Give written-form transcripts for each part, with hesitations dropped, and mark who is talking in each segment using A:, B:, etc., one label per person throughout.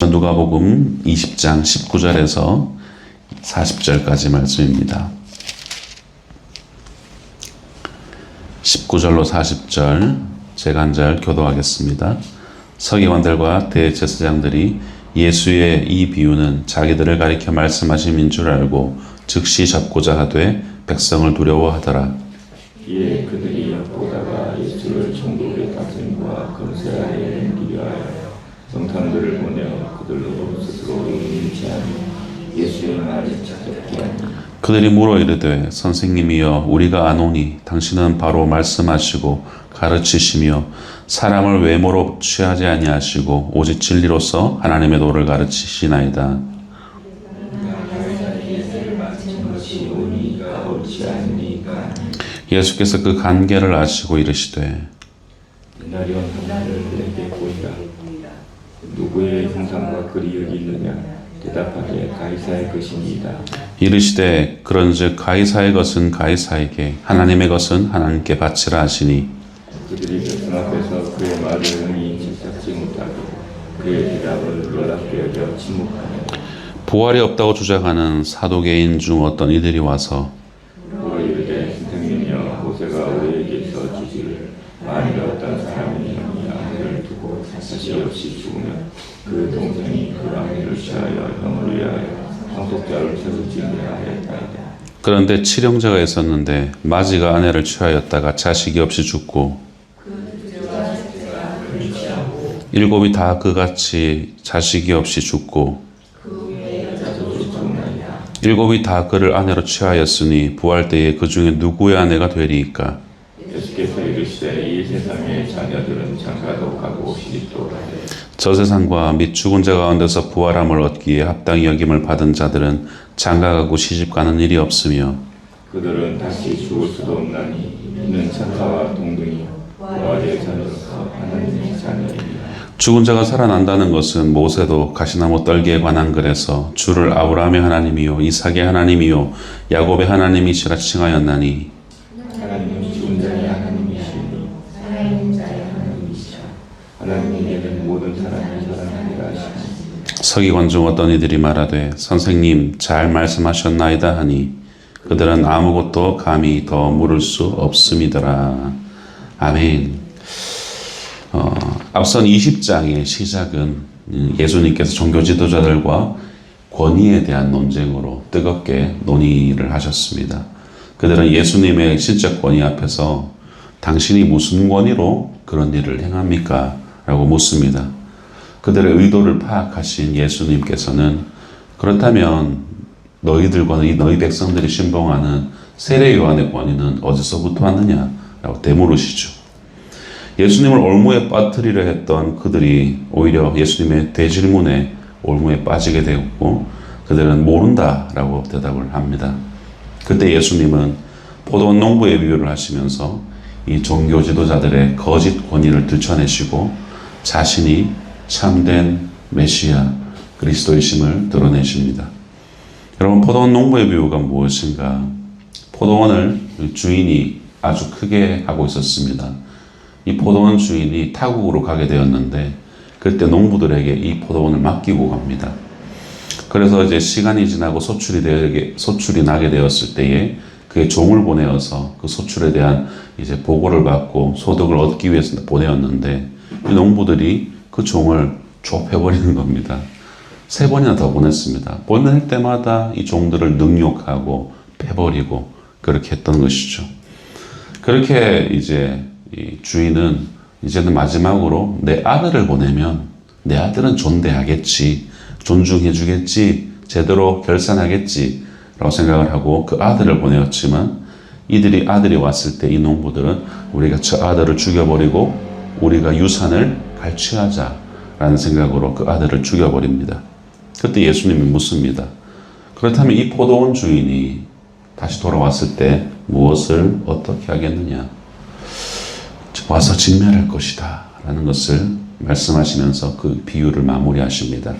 A: 누가복음 20장 19절에서 40절까지 말씀입니다. 19절로 40절 제가 한 절 교도하겠습니다. 서기관들과 대제사장들이 예수의 이 비유는 자기들을 가리켜 말씀하심인 줄 알고 즉시 잡고자 하되 백성을 두려워하더라.
B: 이에 그들이 엿보다가 예수를 천국의 다스림과 권세 아래에 옮기려 하여 성탄들을 보내어 그들로 스스로 의인치 아니 예수의 말을 찾게 하니
A: 그들이 물어 이르되 선생님이여 우리가 아노니 당신은 바로 말씀하시고 가르치시며 사람을 외모로 취하지 아니하시고 오직 진리로서 하나님의 도를 가르치시나이다. 예수께서 그 관계를 아시고 이르시되
B: 이날이 하나를 내게 보이라. 누구의 형상과 글이 여기 있느냐? 대답하되 가이사의 것입니다.
A: 이르시되 그런즉 가이사의 것은 가이사에게 하나님의 것은 하나님께 바치라 하시니
B: 그들이 백성 앞에서 그의 말을 능히 집착지 못하고 그의 대답을 놀랍게 여겨 침묵하며
A: 부활이 없다고 주장하는 사도계인 중 어떤 이들이 와서
B: 물어 이르되 선생님이여 모세가 우리에게서 주시를 만일 어떤 사람이 형이 아내를 두고 사시 없이 죽으면 그 동생이 그 아내를 취하여 형을 위하여 상속자를 세우지니라 하였나이다.
A: 그런데 칠형제가 있었는데 마지가 아내를 취하였다가 자식이 없이 죽고 일곱이 다 그같이 자식이 없이 죽고 일곱이 다 그를 아내로 취하였으니 부활 때에 그 중에 누구의 아내가 되리이까?
B: 예수께서 이르시되 이 세상의 자녀들은 장가도 가고 시집도 가되
A: 저 세상과 및 죽은 자 가운데서 부활함을 얻기에 합당히 여김을 받은 자들은 장가가고 시집가는 일이 없으며
B: 그들은 다시 죽을 수도 없나니 이는 천사와 동등이요 부활의 자녀로서 하나님의 자녀이니라.
A: 죽은 자가 살아난다는 것은 모세도 가시나무 떨기에 관한 글에서 주를 아브라함의 하나님이요 이삭의 하나님이요 야곱의 하나님이시라 칭하였나니
B: 하나님은 죽은 자의 하나님이시니 살아있는 자의 하나님이시라. 하나님에게는 모든 사람이 살아나리라 하시니
A: 서기관 중 어떤 이들이 말하되 선생님 잘 말씀하셨나이다 하니 그들은 아무것도 감히 더 물을 수 없음이더라. 아멘. 앞선 20장의 시작은 예수님께서 종교 지도자들과 권위에 대한 논쟁으로 뜨겁게 논의를 하셨습니다. 그들은 예수님의 신적 권위 앞에서 당신이 무슨 권위로 그런 일을 행합니까? 라고 묻습니다. 그들의 의도를 파악하신 예수님께서는 그렇다면 너희들과 너희 백성들이 신봉하는 세례 요한의 권위는 어디서부터 왔느냐? 라고 되물으시죠. 예수님을 올무에 빠뜨리려 했던 그들이 오히려 예수님의 대질문에 올무에 빠지게 되었고 그들은 모른다라고 대답을 합니다. 그때 예수님은 포도원 농부의 비유를 하시면서 이 종교 지도자들의 거짓 권위를 들춰내시고 자신이 참된 메시아 그리스도이심을 드러내십니다. 여러분 포도원 농부의 비유가 무엇인가? 포도원을 주인이 아주 크게 하고 있었습니다. 이 포도원 주인이 타국으로 가게 되었는데 그때 농부들에게 이 포도원을 맡기고 갑니다. 그래서 이제 시간이 지나고 소출이 나게 되었을 때에 그의 종을 보내어서 그 소출에 대한 이제 보고를 받고 소득을 얻기 위해서 보내었는데 이 농부들이 그 종을 좁혀버리는 겁니다. 3번이나 더 보냈습니다. 보낼 때마다 이 종들을 능욕하고 패버리고 그렇게 했던 것이죠. 그렇게 이제 이 주인은 이제는 마지막으로 내 아들을 보내면 내 아들은 존대하겠지, 존중해주겠지, 제대로 결산하겠지 라고 생각을 하고 그 아들을 보내었지만 아들이 왔을 때 이 농부들은 우리가 저 아들을 죽여버리고 우리가 유산을 갈취하자 라는 생각으로 그 아들을 죽여버립니다. 그때 예수님이 묻습니다. 그렇다면 이 포도원 주인이 다시 돌아왔을 때 무엇을 어떻게 하겠느냐? 와서 직면할 것이다 라는 것을 말씀하시면서 그 비유를 마무리하십니다.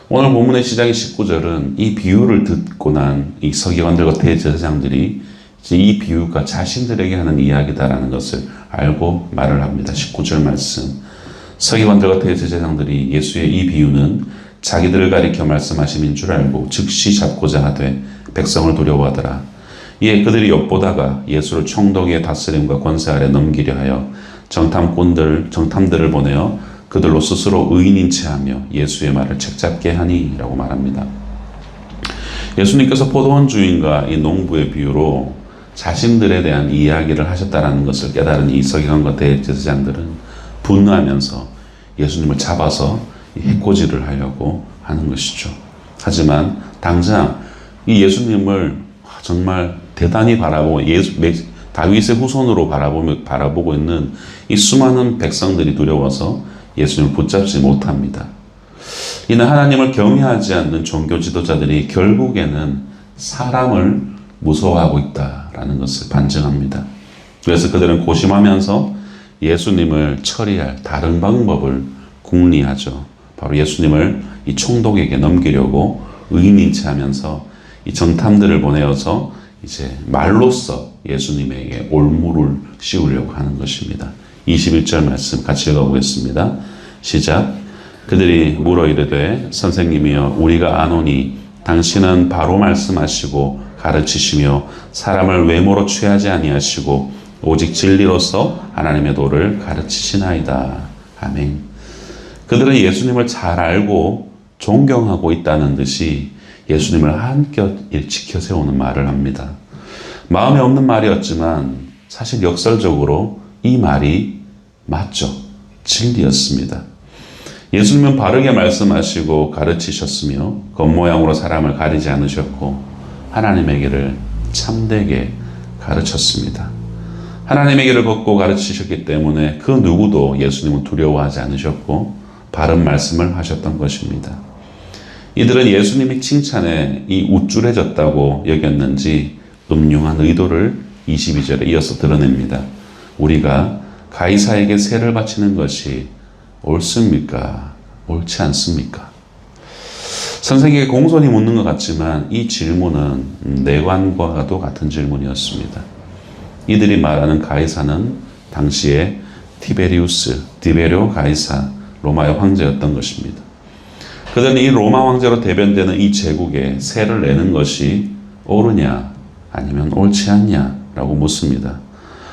A: 오늘 본문의 시작인 19절은 이 비유를 듣고 난 이 서기관들과 대제사장들이 이 비유가 자신들에게 하는 이야기다라는 것을 알고 말을 합니다. 19절 말씀 서기관들과 대제사장들이 예수의 이 비유는 자기들을 가리켜 말씀하심인 줄 알고 즉시 잡고자 하되 백성을 두려워하더라. 이에 그들이 엿보다가 예수를 총독의 다스림과 권세 아래 넘기려 하여 정탐들을 보내어 그들로 스스로 의인인 체하며 예수의 말을 책잡게 하니 라고 말합니다. 예수님께서 포도원 주인과 이 농부의 비유로 자신들에 대한 이야기를 하셨다는 것을 깨달은 이 서기관과 대제사장들은 분노하면서 예수님을 잡아서 해코지를 하려고 하는 것이죠. 하지만 당장 이 예수님을 정말 대단히 바라보고 다윗의 후손으로 바라보고 있는 이 수많은 백성들이 두려워서 예수님을 붙잡지 못합니다. 이는 하나님을 경외하지 않는 종교 지도자들이 결국에는 사람을 무서워하고 있다라는 것을 반증합니다. 그래서 그들은 고심하면서 예수님을 처리할 다른 방법을 궁리하죠. 바로 예수님을 이 총독에게 넘기려고 의인인체하면서 이 정탐들을 보내어서 이제 말로써 예수님에게 올무를 씌우려고 하는 것입니다. 21절 말씀 같이 읽어보겠습니다. 시작. 그들이 물어 이르되 선생님이여 우리가 아노니 당신은 바로 말씀하시고 가르치시며 사람을 외모로 취하지 아니하시고 오직 진리로서 하나님의 도를 가르치시나이다. 아멘. 그들은 예수님을 잘 알고 존경하고 있다는 듯이 예수님을 한껏 지켜 세우는 말을 합니다. 마음에 없는 말이었지만 사실 역설적으로 이 말이 맞죠. 진리였습니다. 예수님은 바르게 말씀하시고 가르치셨으며 겉모양으로 사람을 가리지 않으셨고 하나님의 길을 참되게 가르쳤습니다. 하나님의 길을 걷고 가르치셨기 때문에 그 누구도 예수님은 두려워하지 않으셨고 바른 말씀을 하셨던 것입니다. 이들은 예수님이 칭찬에 이 우쭐해졌다고 여겼는지 음흉한 의도를 22절에 이어서 드러냅니다. 우리가 가이사에게 세를 바치는 것이 옳습니까? 옳지 않습니까? 선생에게 공손히 묻는 것 같지만 이 질문은 내관과도 같은 질문이었습니다. 이들이 말하는 가이사는 당시에 디베리오 가이사 로마의 황제였던 것입니다. 그들은 이 로마 황제로 대변되는 이 제국에 세를 내는 것이 옳으냐 아니면 옳지 않냐라고 묻습니다.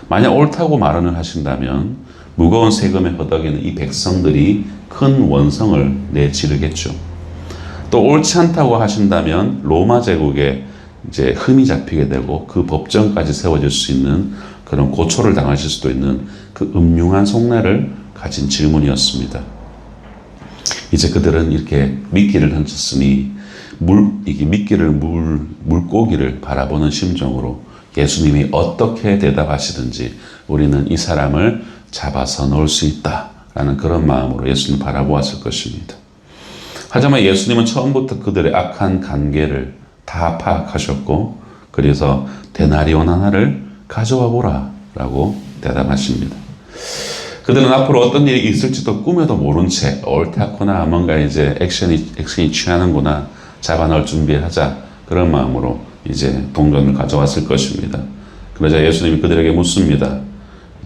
A: 만약 옳다고 말을 하신다면 무거운 세금에 허덕이는 이 백성들이 큰 원성을 내지르겠죠. 또 옳지 않다고 하신다면 로마 제국에 이제 흠이 잡히게 되고 그 법정까지 세워질 수 있는 그런 고초를 당하실 수도 있는 그 음흉한 속내를 가진 질문이었습니다. 이제 그들은 이렇게 미끼를 던졌으니 미끼를 물고기를 바라보는 심정으로 예수님이 어떻게 대답하시든지 우리는 이 사람을 잡아서 넣을 수 있다라는 그런 마음으로 예수님을 바라보았을 것입니다. 하지만 예수님은 처음부터 그들의 악한 관계를 다 파악하셨고 그래서 데나리온 하나를 가져와 보라 라고 대답하십니다. 그들은 앞으로 어떤 일이 있을지도 꿈에도 모른 채 옳다구나 뭔가 이제 액션이 취하는구나 잡아넣을 준비하자 그런 마음으로 이제 동전을 가져왔을 것입니다. 그러자 예수님이 그들에게 묻습니다.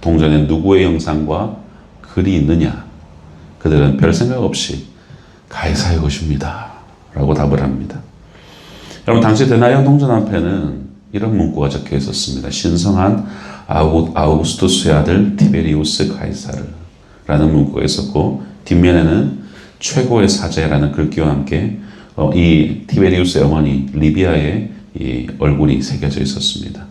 A: 동전에 누구의 형상과 글이 있느냐? 그들은 별 생각 없이 가이사의 것입니다 라고 답을 합니다. 여러분 당시 데나리온 동전 앞에는 이런 문구가 적혀 있었습니다. 신성한 아우구스투스의 아들 티베리우스 가이사르라는 문구가 있었고 뒷면에는 최고의 사제라는 글귀와 함께 이 티베리우스의 어머니 리비아의 이 얼굴이 새겨져 있었습니다.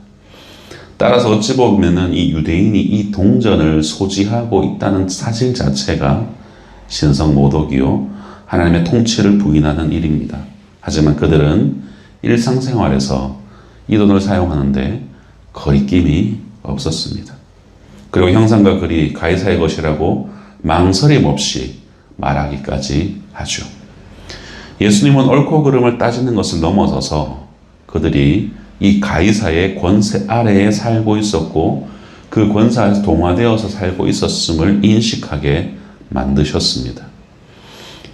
A: 따라서 어찌 보면은 이 유대인이 이 동전을 소지하고 있다는 사실 자체가 신성모독이요 하나님의 통치를 부인하는 일입니다. 하지만 그들은 일상생활에서 이 돈을 사용하는데 거리낌이 없었습니다. 그리고 형상과 글이 가이사의 것이라고 망설임 없이 말하기까지 하죠. 예수님은 옳고 그름을 따지는 것을 넘어서서 그들이 이 가이사의 권세 아래에 살고 있었고 그 권세 아래에서 동화되어서 살고 있었음을 인식하게 만드셨습니다.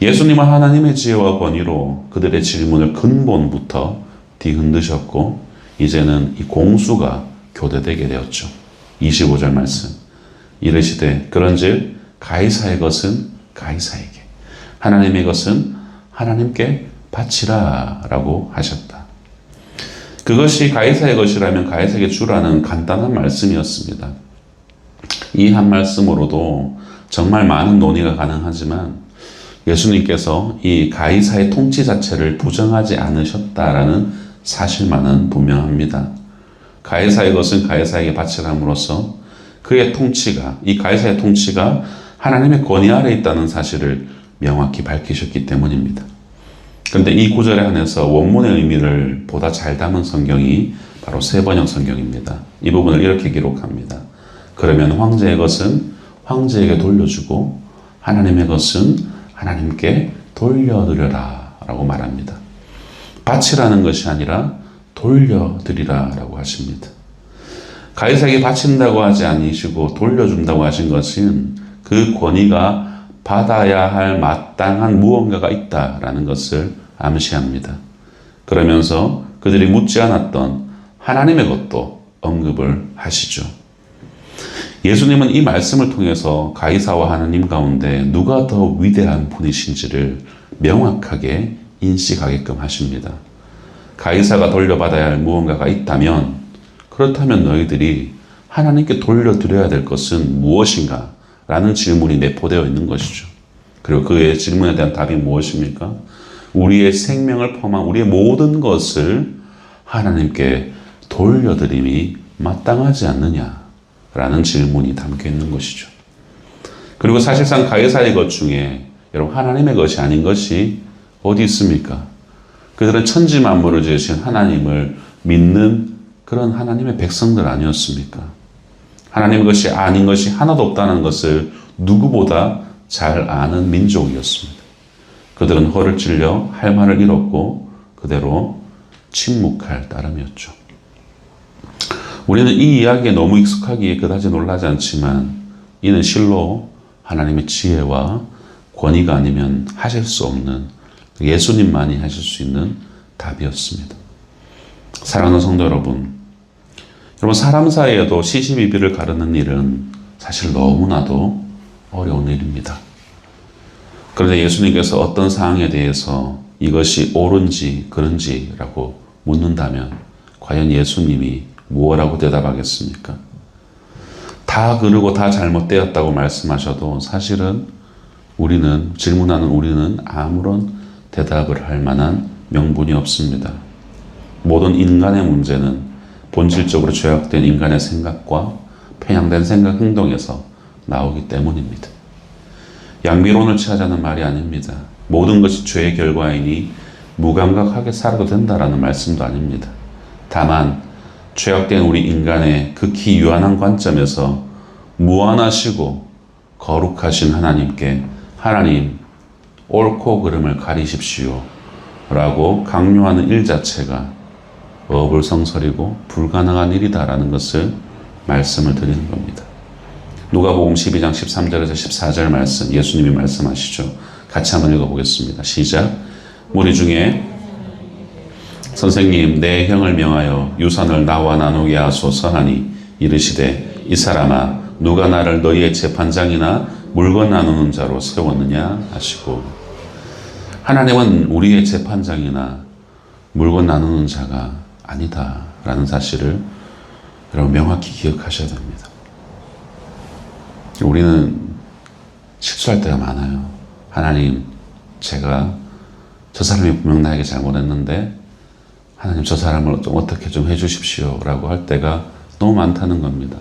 A: 예수님은 하나님의 지혜와 권위로 그들의 질문을 근본부터 뒤흔드셨고 이제는 이 공수가 교대되게 되었죠. 25절 말씀 이르시되 그런즉 가이사의 것은 가이사에게, 하나님의 것은 하나님께 바치라 라고 하셨다. 그것이 가이사의 것이라면 가이사에게 주라는 간단한 말씀이었습니다. 이 한 말씀으로도 정말 많은 논의가 가능하지만 예수님께서 이 가이사의 통치 자체를 부정하지 않으셨다라는 사실만은 분명합니다. 가이사의 것은 가이사에게 바치람으로써 그의 통치가, 이 가이사의 통치가 하나님의 권위 아래 있다는 사실을 명확히 밝히셨기 때문입니다. 그런데 이 구절에 한해서 원문의 의미를 보다 잘 담은 성경이 바로 세번역 성경입니다. 이 부분을 이렇게 기록합니다. 그러면 황제의 것은 황제에게 돌려주고 하나님의 것은 하나님께 돌려드려라 라고 말합니다. 바치라는 것이 아니라 돌려드리라 라고 하십니다. 가이사에게 바친다고 하지 않으시고 돌려준다고 하신 것은 그 권위가 받아야 할 마땅한 무언가가 있다라는 것을 암시합니다. 그러면서 그들이 묻지 않았던 하나님의 것도 언급을 하시죠. 예수님은 이 말씀을 통해서 가이사와 하나님 가운데 누가 더 위대한 분이신지를 명확하게 인식하게끔 하십니다. 가이사가 돌려받아야 할 무언가가 있다면, 그렇다면 너희들이 하나님께 돌려드려야 될 것은 무엇인가? 라는 질문이 내포되어 있는 것이죠. 그리고 그의 질문에 대한 답이 무엇입니까? 우리의 생명을 포함한 우리의 모든 것을 하나님께 돌려드림이 마땅하지 않느냐라는 질문이 담겨 있는 것이죠. 그리고 사실상 가이사의 것 중에 여러분 하나님의 것이 아닌 것이 어디 있습니까? 그들은 천지 만물을 지으신 하나님을 믿는 그런 하나님의 백성들 아니었습니까? 하나님의 것이 아닌 것이 하나도 없다는 것을 누구보다 잘 아는 민족이었습니다. 그들은 허를 찔려 할 말을 잃었고 그대로 침묵할 따름이었죠. 우리는 이 이야기에 너무 익숙하기에 그다지 놀라지 않지만 이는 실로 하나님의 지혜와 권위가 아니면 하실 수 없는, 예수님만이 하실 수 있는 답이었습니다. 사랑하는 성도 여러분, 사람 사이에도 시시비비를 가르는 일은 사실 너무나도 어려운 일입니다. 그런데 예수님께서 어떤 상황에 대해서 이것이 옳은지 그른지라고 묻는다면 과연 예수님이 무엇라고 대답하겠습니까? 다 그르고 다 잘못되었다고 말씀하셔도 사실은 질문하는 우리는 아무런 대답을 할 만한 명분이 없습니다. 모든 인간의 문제는 본질적으로 죄악된 인간의 생각과 편향된 생각 행동에서 나오기 때문입니다. 양비론을 취하자는 말이 아닙니다. 모든 것이 죄의 결과이니 무감각하게 살아도 된다라는 말씀도 아닙니다. 다만 죄악된 우리 인간의 극히 유한한 관점에서 무한하시고 거룩하신 하나님께 하나님 옳고 그름을 가리십시오 라고 강요하는 일 자체가 어불성설이고 불가능한 일이다라는 것을 말씀을 드리는 겁니다. 누가복음 12장 13절에서 14절 말씀, 예수님이 말씀하시죠. 같이 한번 읽어보겠습니다. 시작. 무리 중에 선생님 내 형을 명하여 유산을 나와 나누게 하소서 하니 이르시되 이 사람아 누가 나를 너희의 재판장이나 물건 나누는 자로 세웠느냐 하시고, 하나님은 우리의 재판장이나 물건 나누는 자가 아니다라는 사실을 여러분 명확히 기억하셔야 됩니다. 우리는 실수할 때가 많아요. 하나님, 제가 저 사람이 분명 나에게 잘못했는데 하나님 저 사람을 좀 어떻게 좀 해주십시오 라고 할 때가 너무 많다는 겁니다.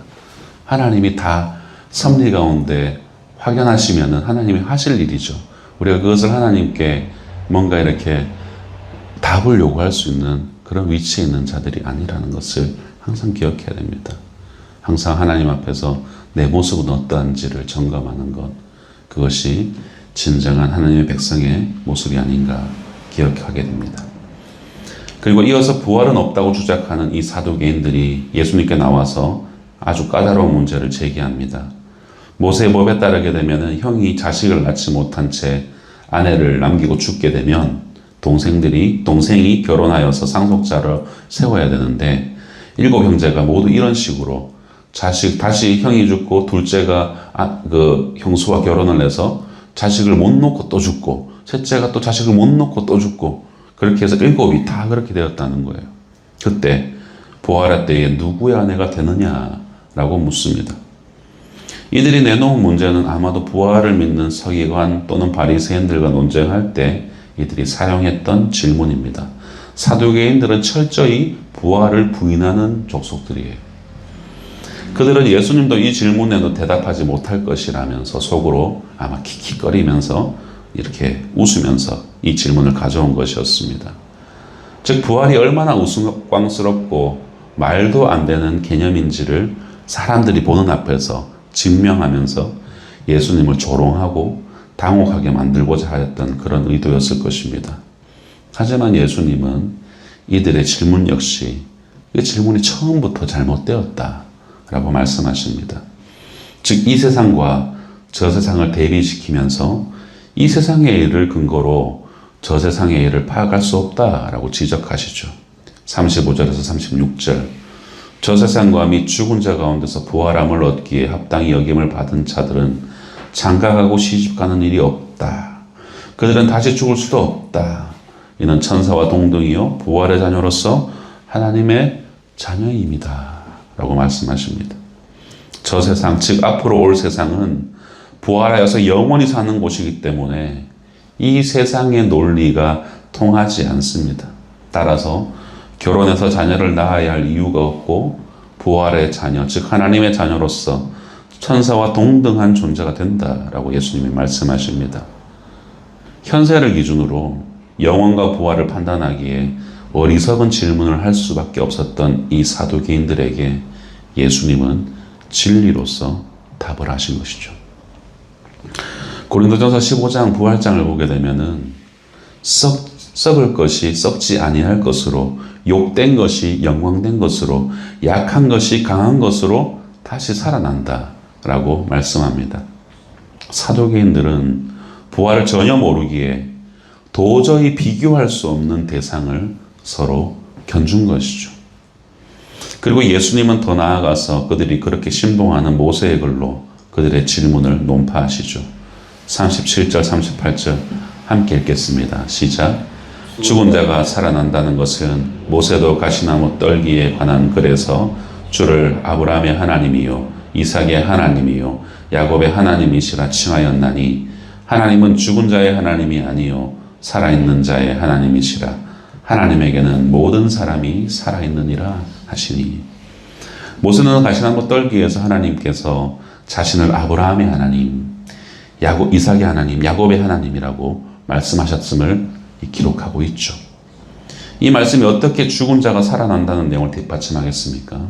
A: 하나님이 다 섭리 가운데 확연하시면은 하나님이 하실 일이죠. 우리가 그것을 하나님께 뭔가 이렇게 답을 요구할 수 있는 그런 위치에 있는 자들이 아니라는 것을 항상 기억해야 됩니다. 항상 하나님 앞에서 내 모습은 어떠한지를 점검하는 것, 그것이 진정한 하나님의 백성의 모습이 아닌가 기억하게 됩니다. 그리고 이어서 부활은 없다고 주장하는 이 사두개인들이 예수님께 나와서 아주 까다로운 문제를 제기합니다. 모세의 법에 따르게 되면 형이 자식을 낳지 못한 채 아내를 남기고 죽게 되면 동생이 결혼하여서 상속자를 세워야 되는데 7 형제가 모두 이런 식으로 다시 형이 죽고 둘째가 형수와 결혼을 해서 자식을 못 놓고 또 죽고, 셋째가 또 자식을 못 놓고 또 죽고, 그렇게 해서 7이 다 그렇게 되었다는 거예요. 그때 부활의 때에 누구의 아내가 되느냐라고 묻습니다. 이들이 내놓은 문제는 아마도 부활을 믿는 서기관 또는 바리새인들과 논쟁할 때 이들이 사용했던 질문입니다. 사두개인들은 철저히 부활을 부인하는 족속들이에요. 그들은 예수님도 이 질문에도 대답하지 못할 것이라면서 속으로 아마 킥킥거리면서 이렇게 웃으면서 이 질문을 가져온 것이었습니다. 즉 부활이 얼마나 우스꽝스럽고 말도 안 되는 개념인지를 사람들이 보는 앞에서 증명하면서 예수님을 조롱하고 당혹하게 만들고자 하였던 그런 의도였을 것입니다. 하지만 예수님은 이들의 질문 역시 이 질문이 처음부터 잘못되었다라고 말씀하십니다. 즉 이 세상과 저 세상을 대비시키면서 이 세상의 일을 근거로 저 세상의 일을 파악할 수 없다라고 지적하시죠. 35절에서 36절 저 세상과 및 죽은 자 가운데서 부활함을 얻기에 합당히 여김을 받은 자들은 장가가고 시집가는 일이 없다. 그들은 다시 죽을 수도 없다. 이는 천사와 동등이요 부활의 자녀로서 하나님의 자녀입니다. 라고 말씀하십니다. 저 세상, 즉 앞으로 올 세상은 부활하여서 영원히 사는 곳이기 때문에 이 세상의 논리가 통하지 않습니다. 따라서 결혼해서 자녀를 낳아야 할 이유가 없고 부활의 자녀, 즉 하나님의 자녀로서 천사와 동등한 존재가 된다라고 예수님이 말씀하십니다. 현세를 기준으로 영원과 부활을 판단하기에 어리석은 질문을 할 수밖에 없었던 이 사두개인들에게 예수님은 진리로서 답을 하신 것이죠. 고린도전서 15장 부활장을 보게 되면은 썩을 것이 썩지 아니할 것으로, 욕된 것이 영광된 것으로, 약한 것이 강한 것으로 다시 살아난다라고 말씀합니다. 사두개인들은 부활을 전혀 모르기에 도저히 비교할 수 없는 대상을 서로 견준 것이죠. 그리고 예수님은 더 나아가서 그들이 그렇게 신봉하는 모세의 글로 그들의 질문을 논파하시죠. 37절, 38절 함께 읽겠습니다. 시작. 죽은 자가 살아난다는 것은 모세도 가시나무 떨기에 관한 글에서 주를 아브라함의 하나님이요 이삭의 하나님이요 야곱의 하나님이시라 칭하였나니 하나님은 죽은 자의 하나님이 아니요 살아있는 자의 하나님이시라. 하나님에게는 모든 사람이 살아있느니라 하시니. 모세는 가시나무 떨기에서 하나님께서 자신을 아브라함의 하나님, 이삭의 하나님, 야곱의 하나님이라고 말씀하셨음을 기록하고 있죠. 이 말씀이 어떻게 죽은 자가 살아난다는 내용을 뒷받침하겠습니까?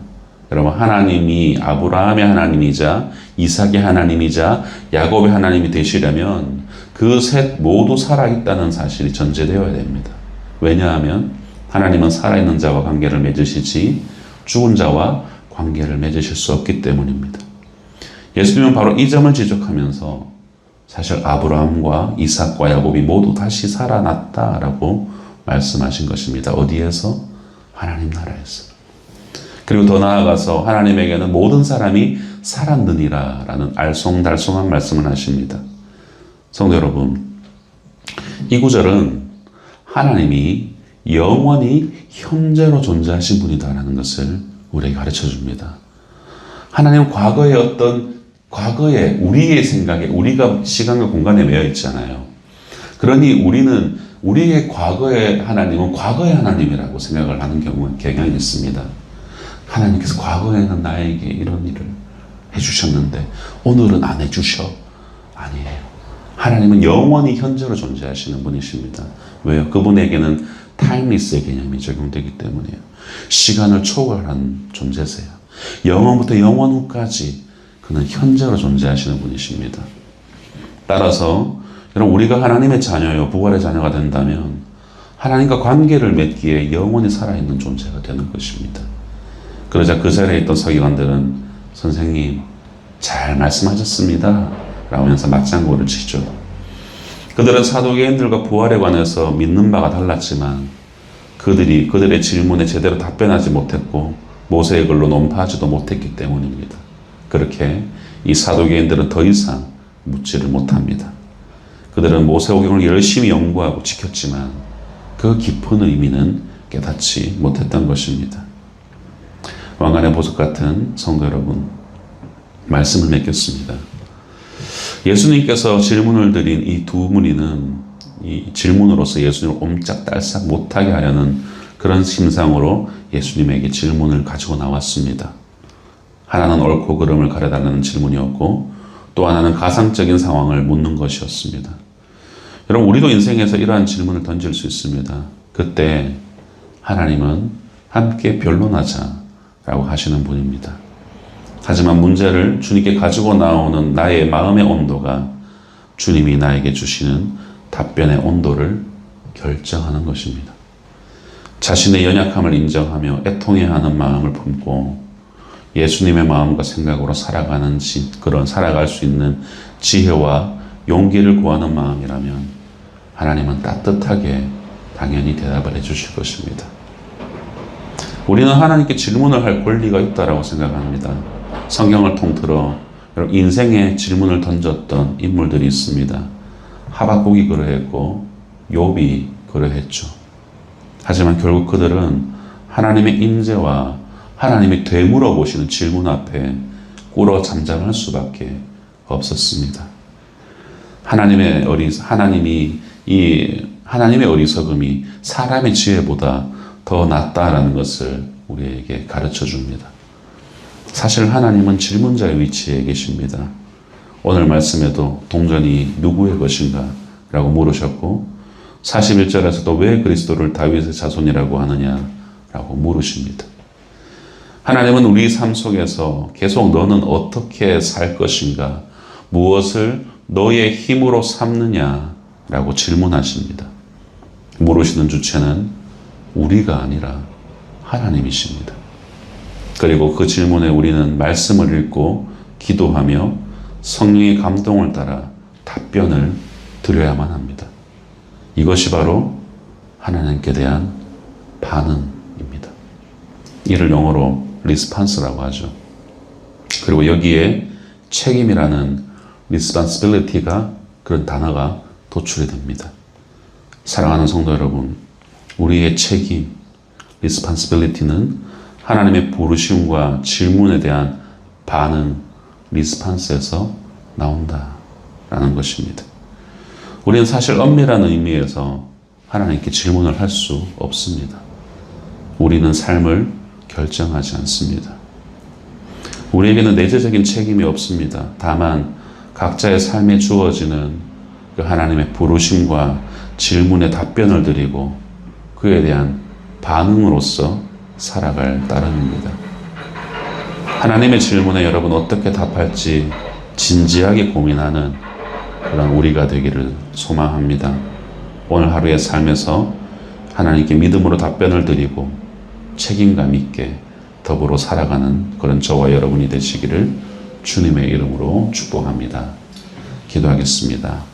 A: 여러분, 하나님이 아브라함의 하나님이자 이삭의 하나님이자 야곱의 하나님이 되시려면 그 셋 모두 살아있다는 사실이 전제되어야 됩니다. 왜냐하면 하나님은 살아있는 자와 관계를 맺으시지 죽은 자와 관계를 맺으실 수 없기 때문입니다. 예수님은 바로 이 점을 지적하면서 사실 아브라함과 이삭과 야곱이 모두 다시 살아났다라고 말씀하신 것입니다. 어디에서? 하나님 나라에서. 그리고 더 나아가서 하나님에게는 모든 사람이 살았느니라 라는 알쏭달쏭한 말씀을 하십니다. 성도 여러분, 이 구절은 하나님이 영원히 현재로 존재하신 분이다라는 것을 우리에게 가르쳐 줍니다. 하나님은 과거에 우리의 생각에, 우리가 시간과 공간에 매여 있잖아요. 그러니 우리는 우리의 과거의 하나님은 과거의 하나님이라고 생각을 하는 경향이 있습니다. 하나님께서 과거에는 나에게 이런 일을 해주셨는데 오늘은 안 해주셔. 아니에요. 하나님은 영원히 현재로 존재하시는 분이십니다. 왜요? 그분에게는 타임리스의 개념이 적용되기 때문이에요. 시간을 초월한 존재세요. 영원부터 영원 후까지 그는 현재로 존재하시는 분이십니다. 따라서 여러분, 우리가 하나님의 자녀요, 부활의 자녀가 된다면 하나님과 관계를 맺기에 영원히 살아있는 존재가 되는 것입니다. 그러자 그 자리에 있던 서기관들은 선생님 잘 말씀하셨습니다 라면서 맞장구를 치죠. 그들은 사두개인들과 부활에 관해서 믿는 바가 달랐지만 그들의 질문에 제대로 답변하지 못했고 모세의 글로 논파하지도 못했기 때문입니다. 그렇게 이 사두개인들은 더 이상 묻지를 못합니다. 그들은 모세오경을 열심히 연구하고 지켰지만 그 깊은 의미는 깨닫지 못했던 것입니다. 왕관의 보석 같은 성도 여러분, 말씀을 맺겠습니다. 예수님께서 질문을 드린 이 두 무리는 이 질문으로서 예수님을 옴짝달싹 못하게 하려는 그런 심상으로 예수님에게 질문을 가지고 나왔습니다. 하나는 옳고 그름을 가려달라는 질문이었고 또 하나는 가상적인 상황을 묻는 것이었습니다. 여러분, 우리도 인생에서 이러한 질문을 던질 수 있습니다. 그때 하나님은 함께 변론하자라고 하시는 분입니다. 하지만 문제를 주님께 가지고 나오는 나의 마음의 온도가 주님이 나에게 주시는 답변의 온도를 결정하는 것입니다. 자신의 연약함을 인정하며 애통해야 하는 마음을 품고 예수님의 마음과 생각으로 살아갈 수 있는 지혜와 용기를 구하는 마음이라면 하나님은 따뜻하게 당연히 대답을 해주실 것입니다. 우리는 하나님께 질문을 할 권리가 있다고 생각합니다. 성경을 통틀어 인생에 질문을 던졌던 인물들이 있습니다. 하박국이 그러했고 욥이 그러했죠. 하지만 결국 그들은 하나님의 임재와 하나님이 되물어 보시는 질문 앞에 꿇어 잠잠할 수밖에 없었습니다. 하나님의 어리석음이 사람의 지혜보다 더 낫다라는 것을 우리에게 가르쳐 줍니다. 사실 하나님은 질문자의 위치에 계십니다. 오늘 말씀에도 동전이 누구의 것인가? 라고 물으셨고 41절에서도 왜 그리스도를 다윗의 자손이라고 하느냐? 라고 물으십니다. 하나님은 우리 삶 속에서 계속 너는 어떻게 살 것인가? 무엇을 너의 힘으로 삼느냐? 라고 질문하십니다. 물으시는 주체는 우리가 아니라 하나님이십니다. 그리고 그 질문에 우리는 말씀을 읽고 기도하며 성령의 감동을 따라 답변을 드려야만 합니다. 이것이 바로 하나님께 대한 반응입니다. 이를 영어로 response라고 하죠. 그리고 여기에 책임이라는 responsibility가 그런 단어가 도출이 됩니다. 사랑하는 성도 여러분, 우리의 책임, responsibility는 하나님의 부르심과 질문에 대한 반응, response에서 나온다라는 것입니다. 우리는 사실 엄밀한 의미에서 하나님께 질문을 할 수 없습니다. 우리는 삶을 결정하지 않습니다. 우리에게는 내재적인 책임이 없습니다. 다만 각자의 삶에 주어지는 그 하나님의 부르심과 질문에 답변을 드리고 그에 대한 반응으로서 살아갈 따름입니다. 하나님의 질문에 여러분 어떻게 답할지 진지하게 고민하는 그런 우리가 되기를 소망합니다. 오늘 하루의 삶에서 하나님께 믿음으로 답변을 드리고 책임감 있게 더불어 살아가는 그런 저와 여러분이 되시기를 주님의 이름으로 축복합니다. 기도하겠습니다.